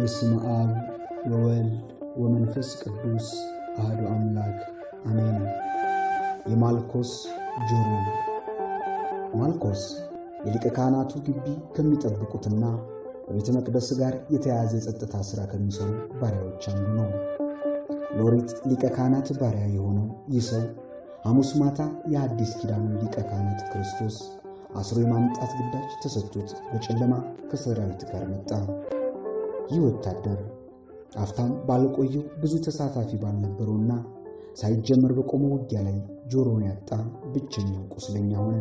በስመ አብ ወወልድ ወመንፈስ ቅዱስ አሐዱ አምላክ አሜን። የማልኮስ ጆሮ። ማልኮስ የሊቀ ካህናቱ ግቢ ከሚጠብቁትና በቤተ መቅደስ ጋር የተያያዘ የጸጥታ ሥራ ከሚሰሩ ባሪያዎች አንዱ ነው። ሎሪት ሊቀ ካህናት ባሪያ የሆነው ይህ ሰው ሐሙስ ማታ የአዲስ ኪዳኑ ሊቀ ካህናት ክርስቶስ አስሮ የማምጣት ግዳጅ ተሰጥቶት በጨለማ ከሰራዊት ጋር መጣ። ይህ ወታደር አፍታም ባልቆየው ብዙ ተሳታፊ ባልነበረውና ሳይጀመር በቆመው ውጊያ ላይ ጆሮውን ያጣ ብቸኛው ቁስለኛ ሆነ።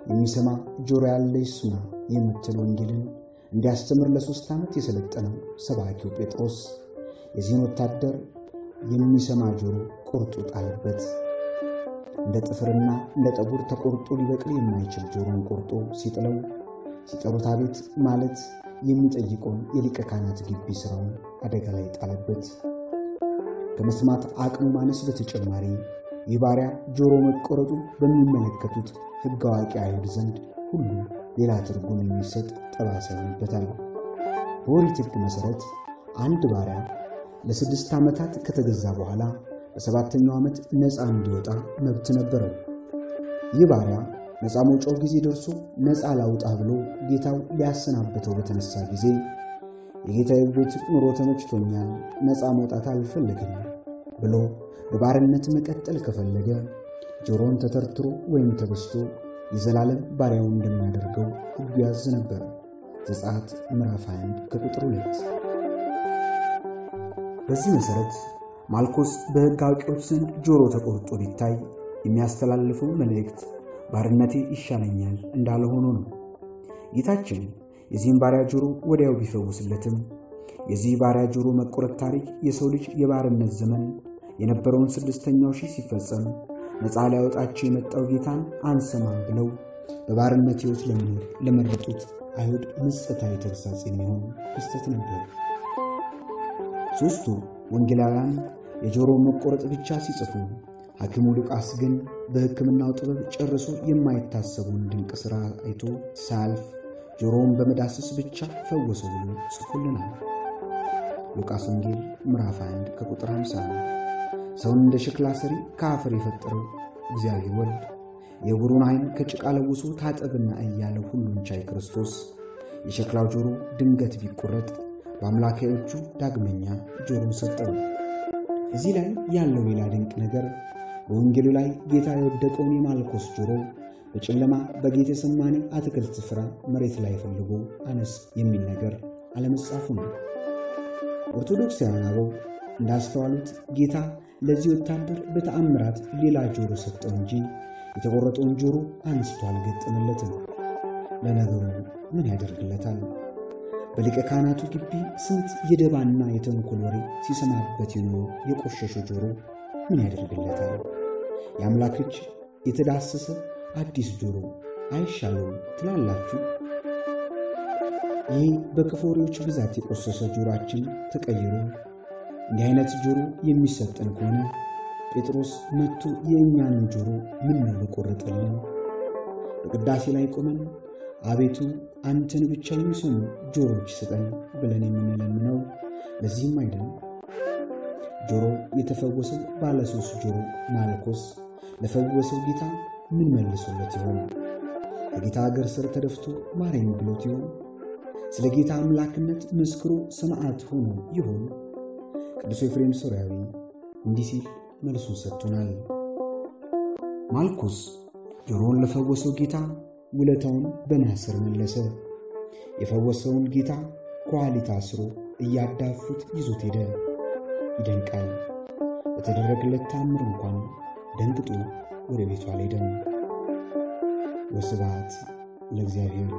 የሚሰማ ጆሮ ያለ ይስማ የምትል ወንጌልን እንዲያስተምር ለ3 ዓመት የሰለጠነው ሰባኪው ጴጥሮስ የዚህን ወታደር የሚሰማ ጆሮ ቆርጦ ጣለበት። እንደ ጥፍርና እንደ ጠጉር ተቆርጦ ሊበቅል የማይችል ጆሮን ቆርጦ ሲጥለው ሲጠሩት አቤት ማለት የሚጠይቀውን የሊቀ ካህናት ግቢ ሥራውን አደጋ ላይ ጣለበት። ከመስማት አቅሙ ማነስ በተጨማሪ የባሪያ ጆሮ መቆረጡ በሚመለከቱት ሕግ አዋቂ አይሁድ ዘንድ ሁሉ ሌላ ትርጉም የሚሰጥ ጠባሳ ይሆንበታል። በኦሪት ሕግ መሠረት አንድ ባሪያ ለ6 ዓመታት ከተገዛ በኋላ በ7ኛው ዓመት ነፃ እንዲወጣ መብት ነበረው። ይህ ባሪያ ነፃ መውጫው ጊዜ ደርሶ ነፃ ላውጣ ብሎ ጌታው ሊያሰናብተው በተነሳ ጊዜ የጌታዬ ቤት ኑሮ ተመችቶኛል፣ ነፃ መውጣት አልፈልግም ብሎ በባርነት መቀጠል ከፈለገ ጆሮውን ተተርትሮ ወይም ተበስቶ የዘላለም ባሪያው እንደሚያደርገው ሕጉ ያዝ ነበር። ዘጸአት ምዕራፍ 21 ከቁጥር 2። በዚህ መሠረት ማልኮስ በሕግ አዋቂዎች ዘንድ ጆሮ ተቆርጦ ቢታይ የሚያስተላልፈው መልእክት ባርነቴ ይሻለኛል እንዳለ ሆኖ ነው። ጌታችን የዚህን ባሪያ ጆሮ ወዲያው ቢፈውስለትም የዚህ ባሪያ ጆሮ መቆረጥ ታሪክ የሰው ልጅ የባርነት ዘመን የነበረውን 6ኛው ሺህ ሲፈጸም ነፃ ሊያወጣቸው የመጣው ጌታን አንሰማም ብለው በባርነት ሕይወት ለመኖር ለመረጡት አይሁድ ምጸታዊ ተግሣጽ የሚሆን ክስተት ነበር። ሦስቱ ወንጌላውያን የጆሮ መቆረጥ ብቻ ሲጽፉ፣ ሐኪሙ ሉቃስ ግን በሕክምናው ጥበብ ጨርሶ የማይታሰቡን ድንቅ ሥራ አይቶ ሳያልፍ ጆሮውን በመዳሰስ ብቻ ፈወሰው ብሎ ጽፎልናል። ሉቃስ ወንጌል ምዕራፍ 1 ከቁጥር 50። ሰውን እንደ ሸክላ ሰሪ ከአፈር የፈጠረው እግዚአብሔር ወልድ የዕውሩን ዓይን ከጭቃ ለውሶ ታጠብና እያለ ሁሉን ቻይ ክርስቶስ የሸክላው ጆሮ ድንገት ቢቆረጥ በአምላካዊ እጁ ዳግመኛ ጆሮን ሰጠው። እዚህ ላይ ያለው ሌላ ድንቅ ነገር በወንጌሉ ላይ ጌታ የወደቀውን የማልኮስ ጆሮ በጨለማ በጌቴሰማኒ አትክልት ስፍራ መሬት ላይ ፈልጎ አነስ የሚል ነገር አለመጻፉ ነው። ኦርቶዶክሳውያን አበው እንዳስተዋሉት ጌታ ለዚህ ወታደር በተአምራት ሌላ ጆሮ ሰጠው እንጂ የተቆረጠውን ጆሮ አንስቶ አልገጠመለትም። ለነገሩ ምን ያደርግለታል? በሊቀ ካህናቱ ግቢ ስንት የደባና የተንኮል ወሬ ሲሰማበት የኖረው የቆሸሸ ጆሮ ምን ያደርግለታል? የአምላክ እጅ የተዳሰሰ አዲስ ጆሮ አይሻለውም ትላላችሁ? ይህ በክፉ ወሬዎች ብዛት የቆሰሰ ጆሮአችን ተቀይሮ እንዲህ አይነት ጆሮ የሚሰጠን ከሆነ ጴጥሮስ መጥቶ የእኛንም ጆሮ ምን ነው በቆረጠልን? በቅዳሴ ላይ ቆመን አቤቱ አንተን ብቻ የሚሰሙ ጆሮች ስጠን ብለን የምንለምነው ለዚህም አይደለም። ጆሮ የተፈወሰው ባለ 3 ጆሮ ማልኮስ ለፈወሰው ጌታ ምን መልሶለት ይሆን? ከጌታ እግር ስር ተደፍቶ ማረኝ ብሎት ይሆን? ስለ ጌታ አምላክነት መስክሮ ሰማዕት ሆኖ ይሆን? ቅዱስ ኤፍሬም ሶርያዊ እንዲህ ሲል መልሱን ሰጥቶናል። ማልኮስ ጆሮውን ለፈወሰው ጌታ ውለታውን በናስር መለሰ። የፈወሰውን ጌታ ኳሊታ አስሮ እያዳፉት ይዞት ሄደ። ይደንቃል። በተደረገለት ታምር እንኳን ደንግጦ ወደ ቤቱ አልሄደም። ወስብሐት ለእግዚአብሔር።